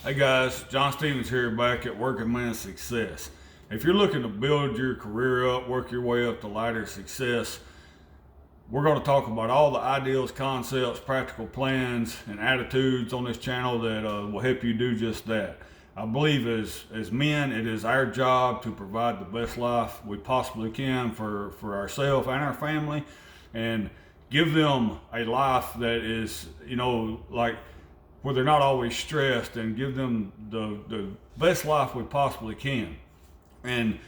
Hey guys, John Stevens here back at Working Man Success. If you're looking to build your career up, work your way up the ladder of success, we're going to talk about all the ideals, concepts, practical plans, and attitudes on this channel that will help you do just that. I believe as men, it is our job to provide the best life we possibly can for ourselves and our family, and give them a life that is, like where they're not always stressed, and give them the best life we possibly can. And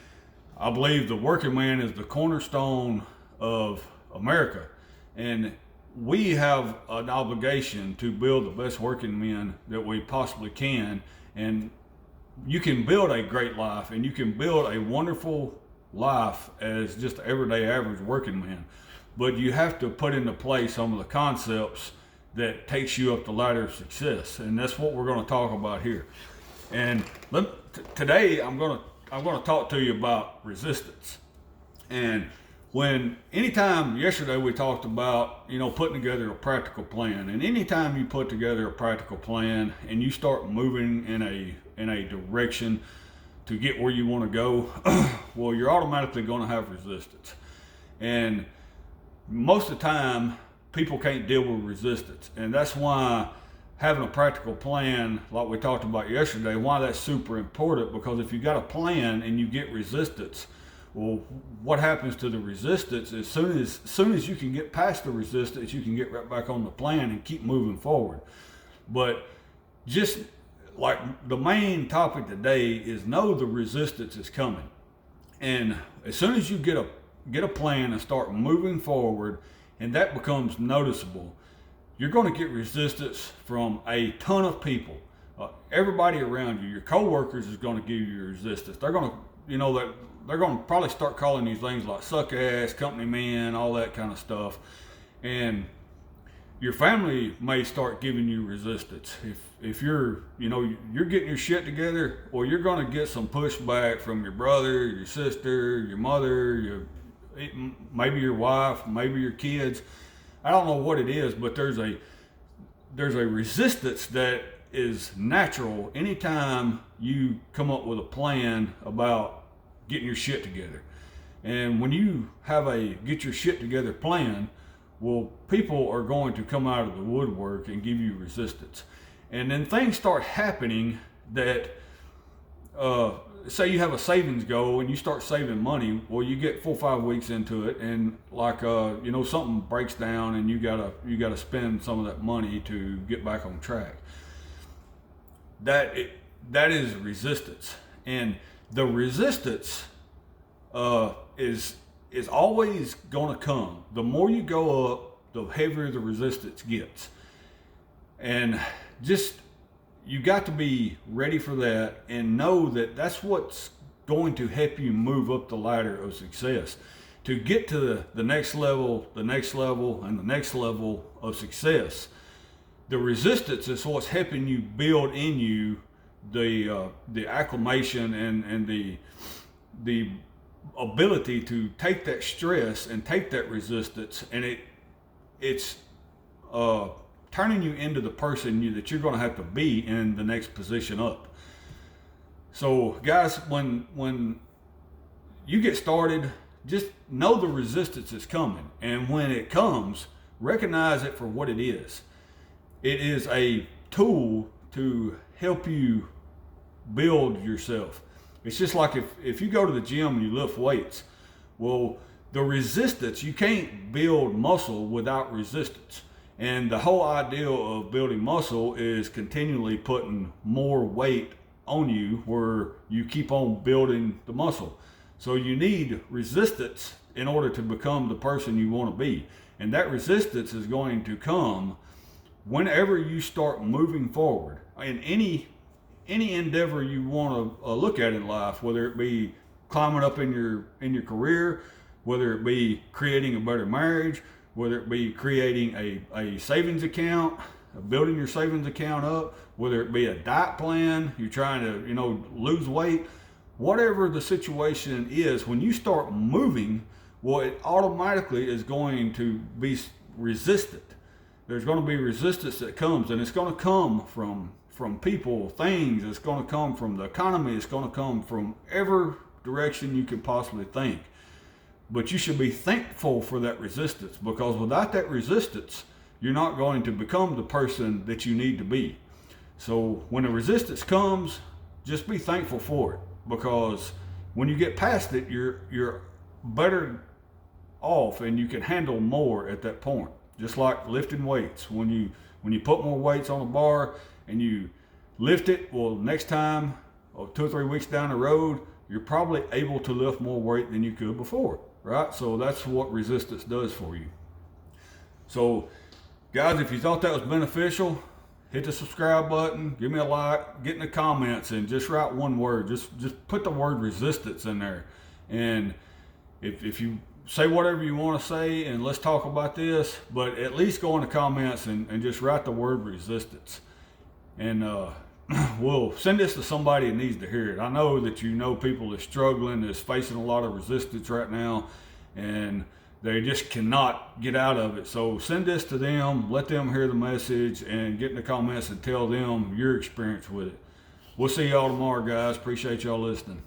I believe the working man is the cornerstone of America. And we have an obligation to build the best working men that we possibly can. And you can build a great life and you can build a wonderful life as just an everyday average working man. But you have to put into place some of the concepts that takes you up the ladder of success, and that's what we're going to talk about here. And today I'm going to talk to you about resistance. And yesterday we talked about putting together a practical plan, and anytime you put together a practical plan and you start moving in a direction to get where you want to go, well, you're automatically going to have resistance. And most of the time, people can't deal with resistance. And that's why having a practical plan, like we talked about yesterday, why that's super important. Because if you got a plan and you get resistance, well, what happens to the resistance? As soon as you can get past the resistance, you can get right back on the plan and keep moving forward. But just like the main topic today is know the resistance is coming. And as soon as you get a plan and start moving forward, and that becomes noticeable, you're going to get resistance from a ton of people. Everybody around you, your coworkers, is going to give you resistance. They're going to, they're going to probably start calling you things like suck ass, company man, all that kind of stuff. And your family may start giving you resistance. If you're getting your shit together, or you're going to get some pushback from your brother, your sister, your mother, maybe your wife, maybe your kids. I don't know what it is, but there's a resistance that is natural anytime you come up with a plan about getting your shit together. And when you have a get your shit together plan, well, people are going to come out of the woodwork and give you resistance. And then things start happening that say you have a savings goal and you start saving money. Well, you get 4 or 5 weeks into it, and like something breaks down and you gotta spend some of that money to get back on track. That is resistance. And the resistance is always going to come. The more you go up, the heavier the resistance gets. And you got to be ready for that, and know that that's what's going to help you move up the ladder of success. To get to the next level, and the next level of success, the resistance is what's helping you build in you the acclimation and the ability to take that stress and take that resistance, and it's turning you into the person that you're going to have to be in the next position up. So guys, when you get started, just know the resistance is coming, and when it comes, recognize it for what it is. It is a tool to help you build yourself. It's just like if you go to the gym and you lift weights, well, the resistance, you can't build muscle without resistance. And the whole idea of building muscle is continually putting more weight on you, where you keep on building the muscle. So you need resistance in order to become the person you want to be. And that resistance is going to come whenever you start moving forward in any endeavor you want to look at in life, whether it be climbing up in your career, whether it be creating a better marriage, whether it be creating a savings account, building your savings account up, whether it be a diet plan, you're trying to lose weight, whatever the situation is, when you start moving, well, it automatically is going to be resistant. There's going to be resistance that comes, and it's going to come from from people, things. It's going to come from the economy. It's going to come from every direction you could possibly think. But you should be thankful for that resistance, because without that resistance, you're not going to become the person that you need to be. So when the resistance comes, just be thankful for it, because when you get past it, you're better off and you can handle more at that point. Just like lifting weights. When you put more weights on a bar and you lift it, well, next time or 2 or 3 weeks down the road, you're probably able to lift more weight than you could before, right? So that's what resistance does for you. So guys, if you thought that was beneficial, hit the subscribe button, give me a like, get in the comments, and just write one word. Just put the word resistance in there. And if you say whatever you want to say, and let's talk about this, but at least go in the comments and just write the word resistance. And we'll send this to somebody that needs to hear it. I know that you know people that's struggling, that's facing a lot of resistance right now, and they just cannot get out of it. So send this to them, let them hear the message, and get in the comments and tell them your experience with it. We'll see y'all tomorrow, guys. Appreciate y'all listening.